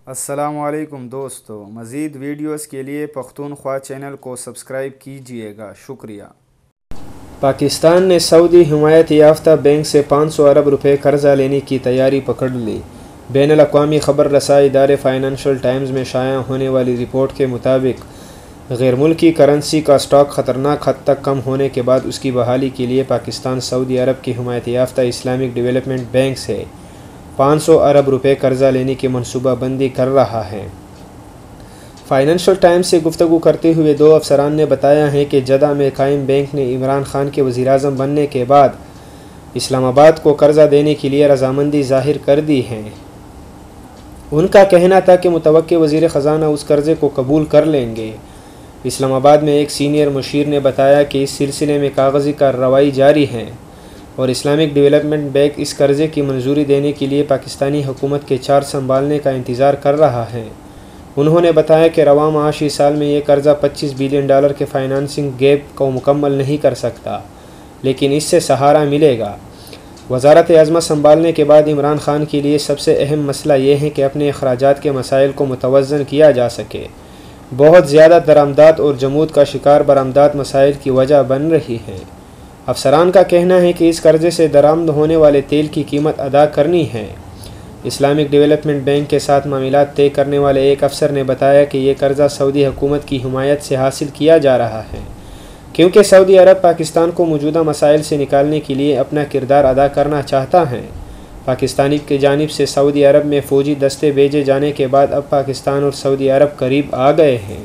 السلام علیکم دوستو، مزید ویڈیوز کے لیے پختونخوا چینل کو سبسکرائب کیجئے گا، شکریہ۔ پاکستان نے سعودی حمایت یافتہ بینک سے 500 ارب روپے قرضہ لینے کی تیاری پکڑ لی۔ بین الاقوامی خبر رسائی ادارے فائنینشل ٹائمز میں شائع ہونے والی رپورٹ کے مطابق غیر ملکی کرنسی کا اسٹاک خطرناک حد تک کم ہونے کے بعد اس کی بحالی کے لیے پاکستان سعودی عرب کی حمایت یافتہ اسلامک ڈیولپمنٹ بینک سے 500 ارب روپے قرضہ لینے کی منصوبہ بندی کر رہا ہے۔ فائنینشل ٹائمز سے گفتگو کرتے ہوئے 2 افسران نے بتایا ہے کہ جدہ میں قائم بینک نے عمران خان کے وزیراعظم بننے کے بعد اسلام آباد کو قرضہ دینے کے لیے رضامندی ظاہر کر دی ہے۔ ان کا کہنا تھا کہ متوقع وزیر خزانہ اس قرضے کو قبول کر لیں گے۔ اسلام آباد میں ایک سینئر مشیر نے بتایا کہ اس سلسلے میں کاغذی کارروائی جاری ہے اور اسلامک ڈیولپمنٹ بینک اس قرضے کی منظوری دینے کے لیے پاکستانی حکومت کے چارج سنبھالنے کا انتظار کر رہا ہے۔ انہوں نے بتایا کہ رواں معاشی سال میں یہ قرضہ $25 بلین کے فائنانسنگ گیپ کو مکمل نہیں کر سکتا، لیکن اس سے سہارا ملے گا۔ وزارت عظمت سنبھالنے کے بعد عمران خان کے لیے سب سے اہم مسئلہ یہ ہے کہ اپنے اخراجات کے مسائل کو متوازن کیا جا سکے۔ بہت زیادہ درآمدات اور جمود کا شکار برآمدات مسائل کی وجہ بن رہی ہیں۔ افسران کا کہنا ہے کہ اس قرضے سے درآمد ہونے والے تیل کی قیمت ادا کرنی ہے۔ اسلامک ڈیولپمنٹ بینک کے ساتھ معاملات طے کرنے والے ایک افسر نے بتایا کہ یہ قرضہ سعودی حکومت کی حمایت سے حاصل کیا جا رہا ہے، کیونکہ سعودی عرب پاکستان کو موجودہ مسائل سے نکالنے کے لیے اپنا کردار ادا کرنا چاہتا ہے۔ پاکستانی کی جانب سے سعودی عرب میں فوجی دستے بھیجے جانے کے بعد اب پاکستان اور سعودی عرب قریب آ گئے ہیں۔